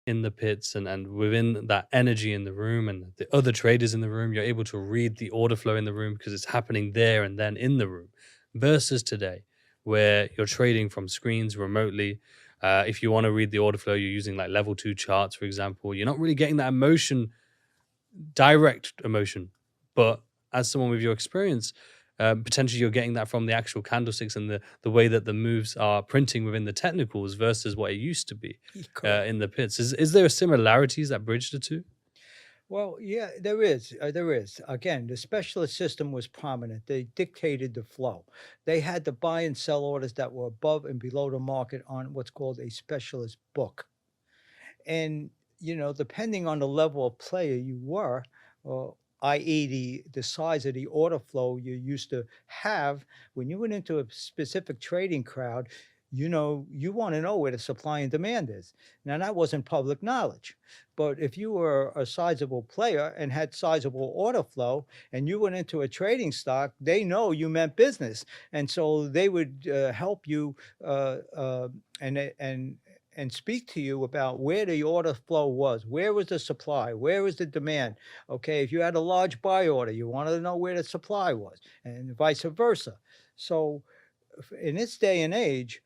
in the pits and within that energy in the room and the other traders in the room, you're able to read the order flow in the room because it's happening there and then in the room, versus today where you're trading from screens remotely. If you want to read the order flow, you're using like level two charts, for example. You're not really getting that emotion, direct emotion. But as someone with your experience, potentially you're getting that from the actual candlesticks and the way that the moves are printing within the technicals versus what it used to be Correct. in the pits. Is there similarities that bridge the two? Well, yeah, there is. There is. Again, the specialist system was prominent. They dictated the flow. They had to buy and sell orders that were above and below the market on what's called a specialist book. And, depending on the level of player you were, i.e., the size of the order flow you used to have, when you went into a specific trading crowd, you want to know where the supply and demand is. Now, that wasn't public knowledge. But if you were a sizable player and had sizable order flow and you went into a trading stock, they know you meant business. And so they would help you and speak to you about where the order flow was, where was the supply, where was the demand. Okay, if you had a large buy order, you wanted to know where the supply was, and vice versa. So, in this day and age,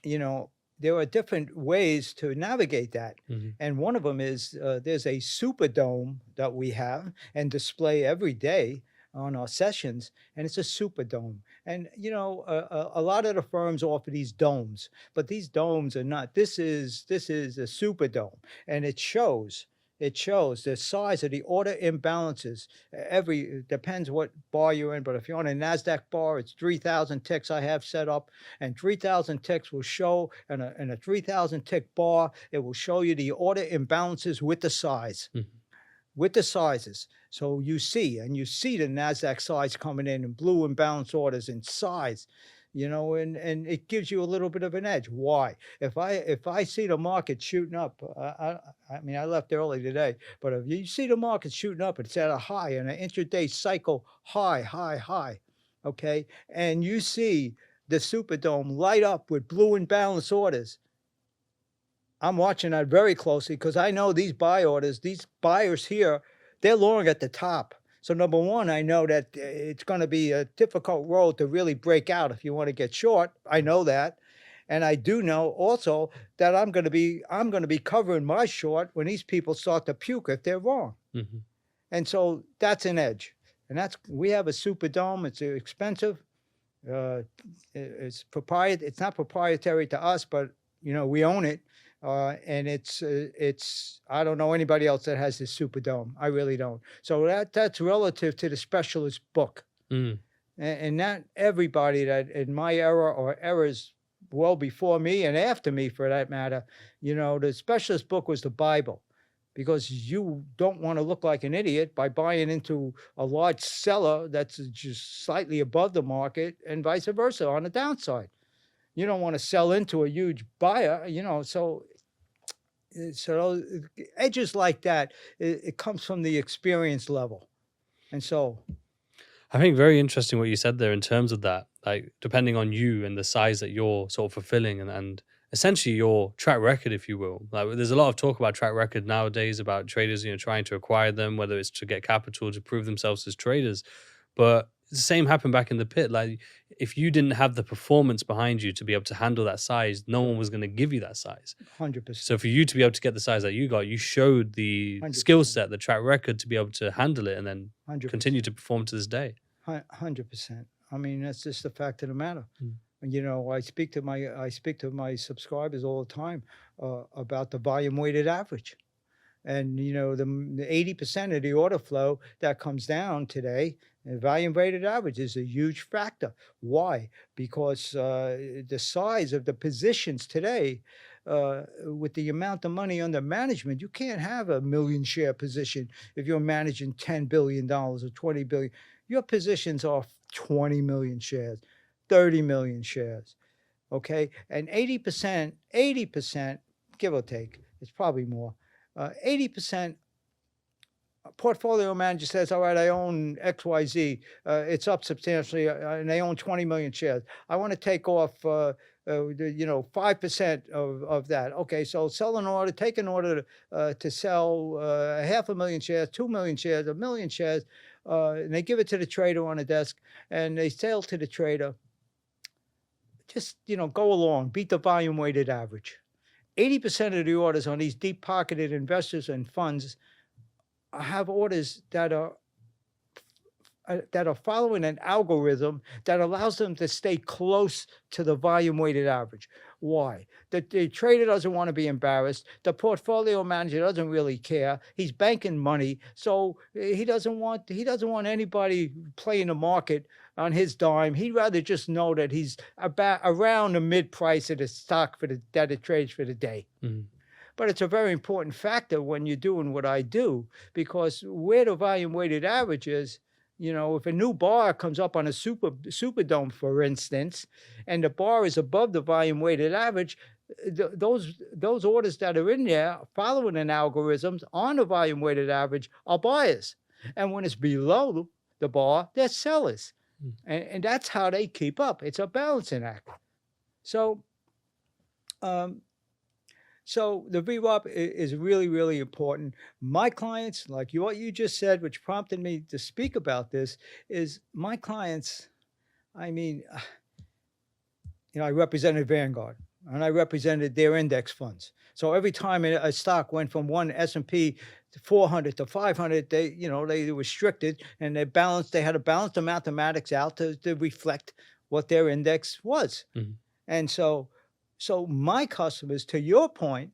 you know, there are different ways to navigate that. Hmm. And one of them is there's a Superdome that we have and display every day on our sessions, and it's a Superdome. And a lot of the firms offer these domes, but these domes are not. This is a Superdome, and it shows the size of the order imbalances. Every depends what bar you're in, but if you're on a Nasdaq bar, it's 3,000 ticks I have set up, and 3,000 ticks will show, and a 3,000 tick bar, it will show you the order imbalances with the size, Hmm. with the sizes. So you see the Nasdaq size coming in blue imbalance orders in size, and it gives you a little bit of an edge. Why? If I see the market shooting up, I mean I left early today, but if you see the market shooting up, it's at a high and an intraday cycle high, high, high. Okay, and you see the Superdome light up with blue and balanced orders. I'm watching that very closely because I know these buy orders, these buyers here, they're long at the top. So number one, I know that it's going to be a difficult road to really break out if you want to get short. I know that. And I do know also that I'm going to be covering my short when these people start to puke if they're wrong. Hmm. And so that's an edge. And we have a Superdome. It's expensive. Uh, it's not proprietary to us, but we own it, and it's I don't know anybody else that has this Superdome. I really don't. So that's relative to the specialist book, Mm. and not everybody that in my era or eras well before me and after me for that matter, the specialist book was the Bible because you don't want to look like an idiot by buying into a large seller that's just slightly above the market and vice versa on the downside. You don't want to sell into a huge buyer, so edges like that, it comes from the experience level. And so, I think very interesting what you said there in terms of that, like depending on you and the size that you're sort of fulfilling and essentially your track record, if you will. Like there's a lot of talk about track record nowadays about traders, trying to acquire them, whether it's to get capital to prove themselves as traders. But the same happened back in the pit. Like if you didn't have the performance behind you to be able to handle that size, no one was going to give you that size. 100%, So for you to be able to get the size that you got, you showed the skill 100%, set, the track record to be able to handle it and then continue 100%, to perform to this day. 100%. I mean, that's just the fact of the matter. Mm. And, I speak to my subscribers all the time about the volume weighted average. And the 80% of the order flow that comes down today, the volume weighted average is a huge factor. Why? Because the size of the positions today, with the amount of money under management, you can't have a million share position if you're managing $10 billion or 20 billion. Your positions are 20 million shares, 30 million shares. Okay, and 80%, give or take, it's probably more. 80% portfolio manager says, all right, I own XYZ. It's up substantially, and they own 20 million shares. I want to take off you know, 5% of that. Okay, so sell an order, take an order to sell 500,000 shares, 2 million shares, 1 million shares, and they give it to the trader on the desk, and they sell to the trader. Just, you know, go along, beat the volume weighted average. 80% of the orders on these deep pocketed investors and funds have orders that are following an algorithm that allows them to stay close to the volume weighted average. Why? The trader doesn't want to be embarrassed. The portfolio manager doesn't really care. He's banking money, so he doesn't want anybody playing the market on his dime. He'd rather just know that he's about around the mid price of the stock that it trades for the day. Mhm. But it's a very important factor when you're doing what I do, because where the volume weighted average is, you know, if a new bar comes up on a superdome, for instance, and the bar is above the volume weighted average, those orders that are in there following an algorithm on the volume weighted average are buyers, and when it's below the bar, they're sellers, Mm. and that's how they keep up. It's a balancing act. So, um, so the VWAP is really, really important. My clients, like what you just said, which prompted me to speak about this, is my clients. I mean, you know, I represented Vanguard and I represented their index funds. So every time a stock went from one S&P to 400 to 500, they, you know, they restricted and they balanced. They had to balance the mathematics out to reflect what their index was. Mhm. And so my customers, to your point,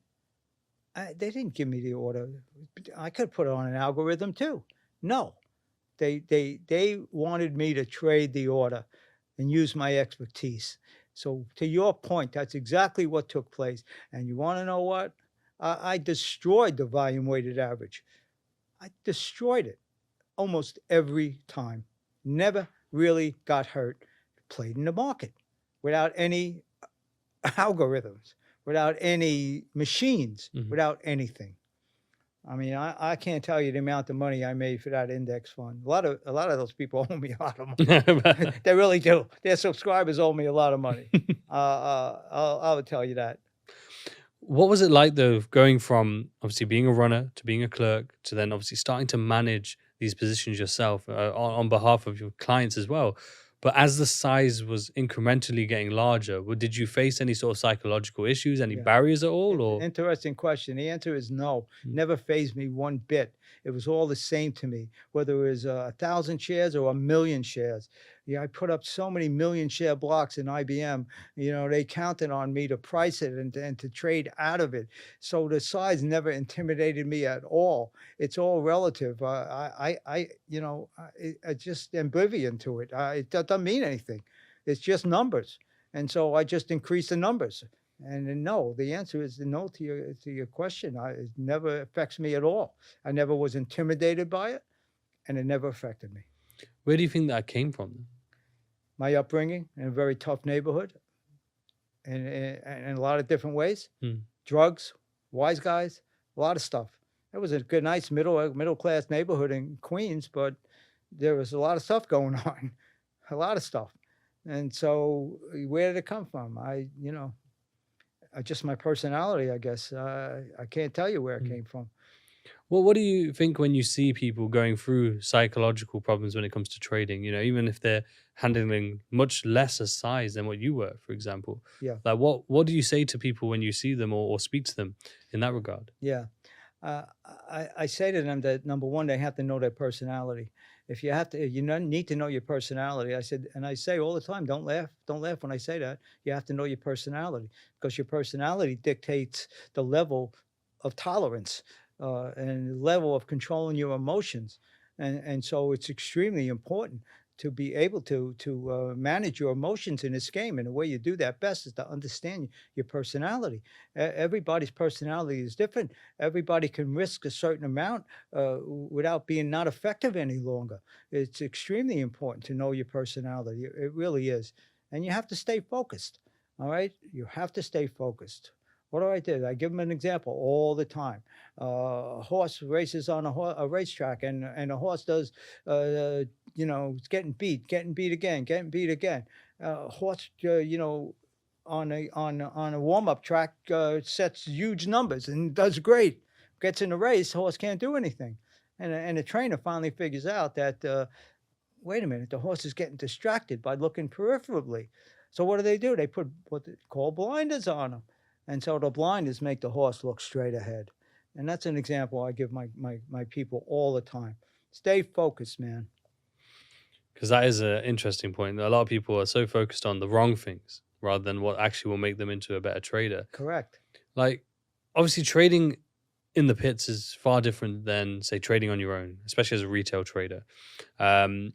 they didn't give me the order. I could put it on an algorithm too. No, they wanted me to trade the order and use my expertise. So to your point, that's exactly what took place. And you want to know what? I destroyed the volume weighted average. I destroyed it almost every time. Never really got hurt. Played in the market without any algorithms, without any machines, Mhm. without anything. I mean, I can't tell you the amount of money I made for that index fund. A lot of those people owe me a lot of money. They really do. Their subscribers owe me a lot of money. I would tell you that. What was it like though, going from obviously being a runner to being a clerk to then obviously starting to manage these positions yourself on behalf of your clients as well? But as the size was incrementally getting larger, did you face any sort of psychological issues, any Yeah. barriers at all, or? Interesting question. The answer is no. Mm. Never phased me one bit. It was all the same to me, whether it was 1,000 shares or 1 million shares. Yeah, I put up so many million share blocks in IBM. You know, they counted on me to price it and to trade out of it. So the size never intimidated me at all. It's all relative. You know, I just oblivion to it. It doesn't mean anything. It's just numbers. And so I just increase the numbers. And then no, the answer is no to your question. It never affects me at all. I never was intimidated by it, and it never affected me. Where do you think that came from? My upbringing in a very tough neighborhood, and in a lot of different ways. Mm. Drugs, wise guys, a lot of stuff. It was a good, nice middle class neighborhood in Queens, but there was a lot of stuff going on, a lot of stuff. And so, where did it come from? You know, just my personality, I guess. I can't tell you where it Mm. came from. Well, what do you think when you see people going through psychological problems when it comes to trading? You know, even if they're handling much lesser size than what you were, for example. Yeah, Like, what do you say to people when you see them or speak to them in that regard? yeah. Uh, I say to them that number one, they have to know their personality. If you have to, need to know your personality. I said, and I say all the time, don't laugh when I say that. You have to know your personality, because your personality dictates the level of tolerance and the level of controlling your emotions, and so it's extremely important to be able to manage your emotions in this game. And the way you do that best is to understand your personality. Everybody's personality is different. Everybody can risk a certain amount without being not effective any longer. It's extremely important to know your personality. It really is. And you have to stay focused. All right. You have to stay focused. What do I do? I give them an example all the time. A horse races on a racetrack, and a horse does, you know, it's getting beat again, getting beat again. Horse, you know, on a warm-up track, sets huge numbers and does great. Gets in the race, horse can't do anything. And the trainer finally figures out that, wait a minute, the horse is getting distracted by looking peripherally. So what do? They put what they call blinders on him. And so the blinders make the horse look straight ahead. And that's an example I give my people all the time. Stay focused, man. Because that is an interesting point. A lot of people are so focused on the wrong things rather than what actually will make them into a better trader. Correct. Like, obviously, trading in the pits is far different than, say, trading on your own, especially as a retail trader. And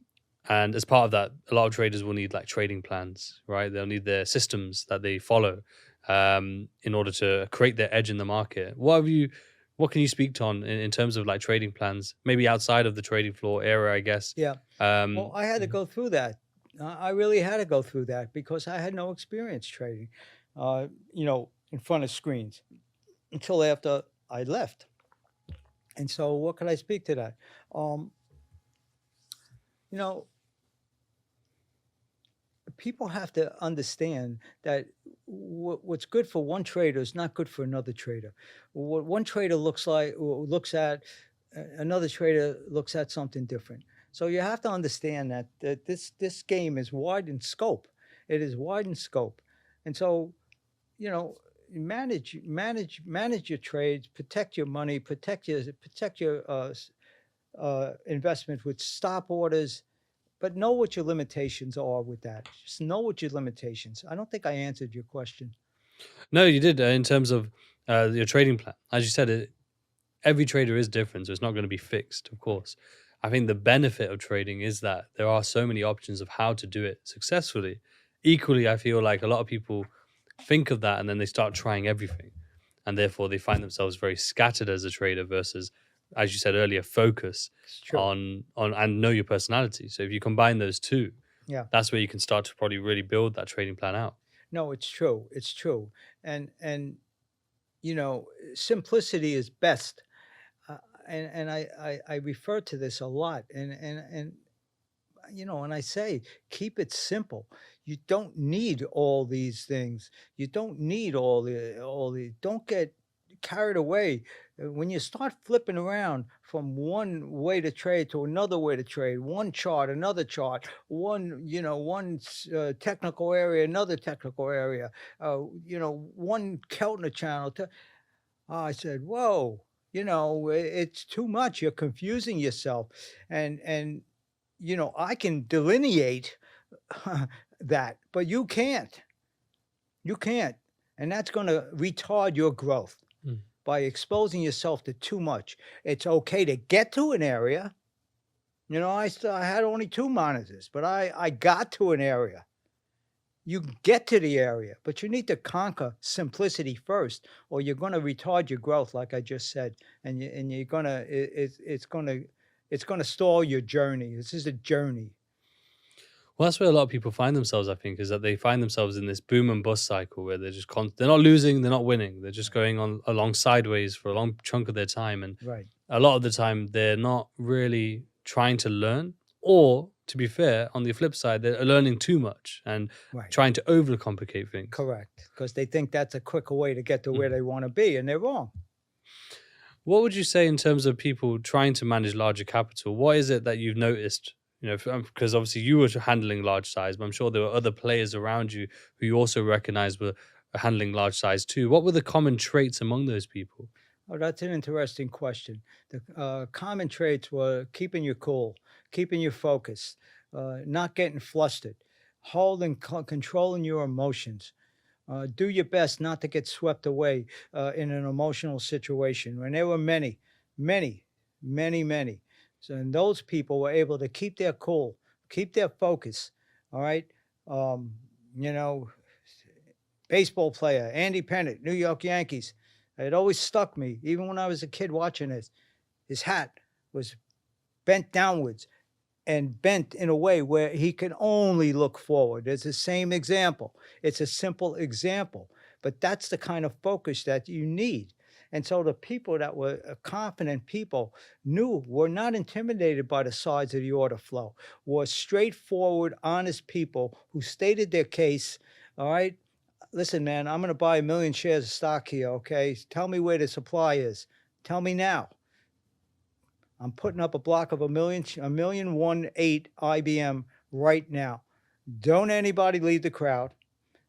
as part of that, a lot of traders will need like trading plans, right? They'll need their systems that they follow in order to create their edge in the market. What can you speak to on in terms of like trading plans, maybe outside of the trading floor area, I guess? Yeah. Well, I had to Mhm. go through that. I really had to go through that because I had no experience trading, in front of screens until after I left. And so, what could I speak to that? Um, you know, People have to understand that what's good for one trader is not good for another trader. What one trader looks like or looks at, another trader looks at something different. So you have to understand that this game is wide in scope. It is wide in scope, and so you know manage your trades, protect your money, protect your investment with stop orders, but know what your limitations are with that. Just know what your limitations. I don't think I answered your question. No, you did in terms of your trading plan. As you said, every trader is different, so it's not going to be fixed, of course. I think the benefit of trading is that there are so many options of how to do it successfully. Equally, I feel like a lot of people think of that and then they start trying everything. And therefore, they find themselves very scattered as a trader versus, as you said earlier, focus It's true. on and know your personality. So if you combine those two, Yeah. that's where you can start to probably really build that trading plan out. No, it's true. It's true. And simplicity is best. Uh, and I refer to this a lot. And I say, keep it simple. You don't need all these things. You don't need all the. Don't get carried away. When you start flipping around from one way to trade to another way to trade, one chart, another chart, one technical area, another technical area, one Keltner channel. I said, "Whoa." It's too much. You're confusing yourself, and I can delineate that, but you can't. You can't. And that's going to retard your growth Mm. by exposing yourself to too much. It's okay to get to an area. I had only two monitors, but I got to an area. You get to the area, but you need to conquer simplicity first, or you're going to retard your growth, like I just said, and you're gonna it's gonna stall your journey. This is a journey. Well, that's where a lot of people find themselves, I think, is that they find themselves in this boom and bust cycle where they're just they're not losing, they're not winning, they're just going on along sideways for a long chunk of their time, and Right. a lot of the time they're not really trying to learn, or to be fair, on the flip side, they're learning too much and Right. trying to overcomplicate things. Correct, because they think that's a quicker way to get to where Mhm. they wanna be, and they're wrong. What would you say in terms of people trying to manage larger capital? What is it that you've noticed? Because obviously you were handling large size, but I'm sure there were other players around you who you also recognized were handling large size too. What were the common traits among those people? Oh, that's an interesting question. The, common traits were keeping you cool, keeping you focused, not getting flustered, holding controlling your emotions. Do your best not to get swept away, in an emotional situation. And there were many, many, many, many. So, and those people were able to keep their cool, keep their focus. All right. Um, you know, Baseball player, Andy Pettitte, New York Yankees. It always stuck me, even when I was a kid watching this. His hat was bent downwards and bent in a way where he can only look forward. It's the same example. It's a simple example, but that's the kind of focus that you need. And so the people that were confident people were not intimidated by the size of the order flow, were straightforward, honest people who stated their case, all right, listen, man, I'm going to buy 1,000,000 shares of stock here. Okay. Tell me where the supply is. Tell me now. I'm putting up a block of a million one eight IBM right now. Don't anybody leave the crowd.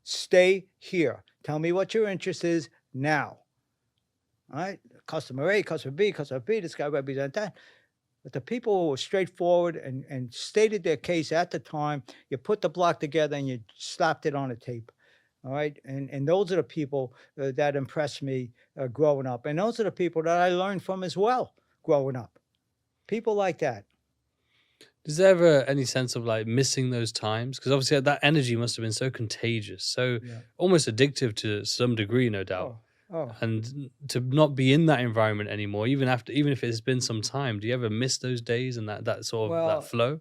Stay here. Tell me what your interest is now. All right. Customer A, customer B, this guy represents that. But the people who were straightforward and stated their case at the time, you put the block together and you slapped it on a tape. All right. And those are the people that impressed me growing up. And those are the people that I learned from as well growing up. People like that. Is there ever any sense of like missing those times? Because obviously that energy must have been so contagious, so Yeah. almost addictive to some degree, no doubt. Oh. And to not be in that environment anymore, even if it's been some time, do you ever miss those days and that sort of Well, that flow?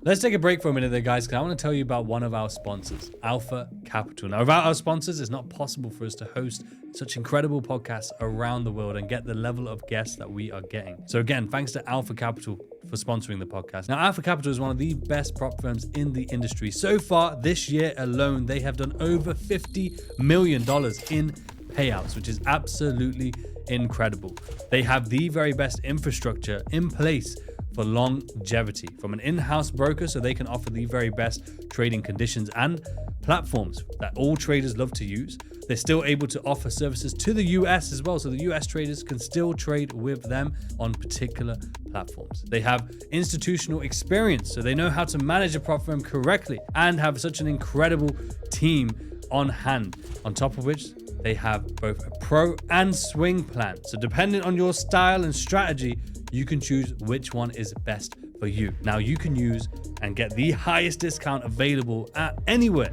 Let's take a break for a minute there, guys, because I want to tell you about one of our sponsors, Alpha Capital. Now, without our sponsors, it's not possible for us to host such incredible podcasts around the world and get the level of guests that we are getting. So again, thanks to Alpha Capital for sponsoring the podcast. Now, Alpha Capital is one of the best prop firms in the industry. So far, this year alone, they have done over $50 million in payouts, which is absolutely incredible. They have the very best infrastructure in place for longevity, from an in-house broker so they can offer the very best trading conditions and platforms that all traders love to use. They're still able to offer services to the US as well, so the US traders can still trade with them on particular platforms. They have institutional experience, so they know how to manage a prop firm correctly and have such an incredible team on hand. On top of which, they have both a pro and swing plan. So depending on your style and strategy, you can choose which one is best for you. Now you can use and get the highest discount available at anywhere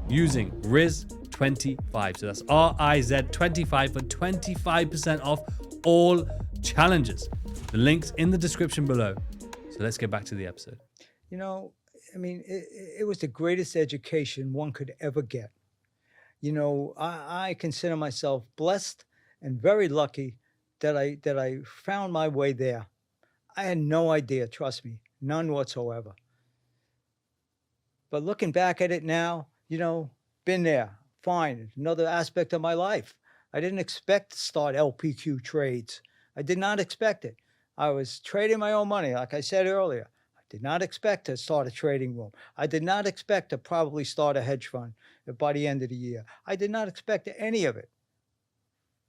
using Riz25. So that's RIZ25 for 25% off all challenges. The link's in the description below. So let's get back to the episode. You know, I mean, it was the greatest education one could ever get. You know, I consider myself blessed and very lucky that I found my way there. I had no idea, trust me, none whatsoever. But looking back at it now, you know, been there, fine, another aspect of my life. I didn't expect to start LPQ trades. I did not expect it. I was trading my own money, like I said earlier. I did not expect to start a trading room. I did not expect to probably start a hedge fund by the end of the year. I did not expect any of it.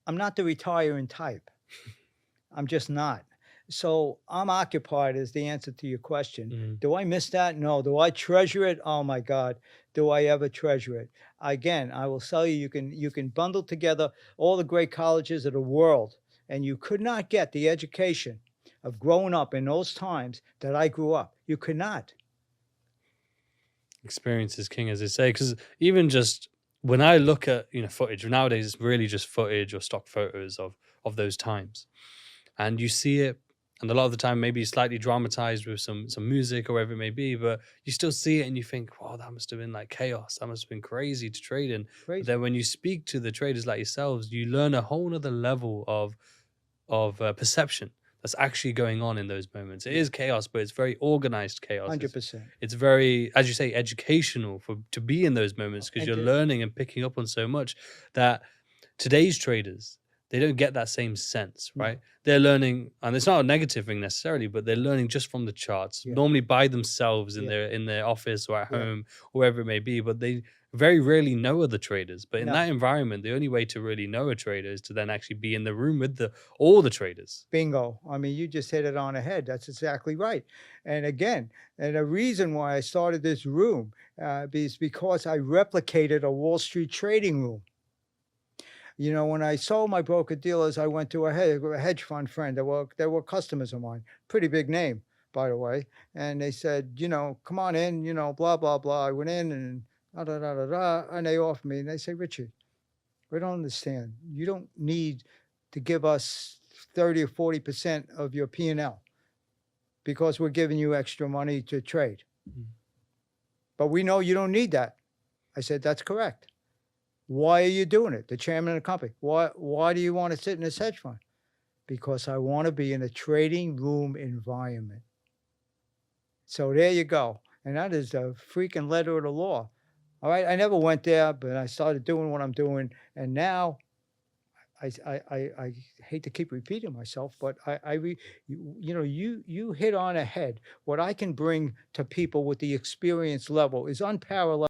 I'm not the retiring type. I'm just not. So I'm occupied is the answer to your question. Do I miss that? No. Do I treasure it? Oh my God. Do I ever treasure it? Again, I will tell you, you can bundle together all the great colleges of the world, and you could not get the education of growing up in those times that I grew up. You could not. Experience is king, as they say, because even just when I look at footage nowadays, it's really just footage or stock photos of those times, and you see it, and a lot of the time maybe slightly dramatized with some music or whatever it may be, but you still see it and you think, wow, that must have been like chaos, that must have been crazy to trade in. But then when you speak to the traders like yourselves, you learn a whole other level of perception that's actually going on in those moments. It is chaos, but it's very organized chaos. 100%. It's very, as you say, educational to be in those moments, because you're learning and picking up on so much that today's traders, they don't get that same sense, right? No. They're learning, and it's not a negative thing necessarily, but they're learning just from the charts, normally by themselves in their office or at home, wherever it may be, but they very rarely know other traders. But in that environment, the only way to really know a trader is to then actually be in the room with all the traders. Bingo. I mean, you just hit it on the head. That's exactly right. And again, and the reason why I started this room is because I replicated a Wall Street trading room. You know, when I sold my broker dealers, I went to a hedge fund friend. They were customers of mine. Pretty big name, by the way. And they said, you know, come on in, you know, blah, blah, blah. I went in and and they offered me. And they say, Richie, we don't understand. You don't need to give us 30 or 40% of your P&L because we're giving you extra money to trade. But we know you don't need that. I said, that's correct. Why are you doing it? The chairman of the company. Why do you want to sit in this hedge fund? Because I want to be in a trading room environment. So there you go. And that is the freaking letter of the law. All right, I never went there, but I started doing what I'm doing, and now I hate to keep repeating myself, but you know, you hit on ahead. What I can bring to people with the experience level is unparalleled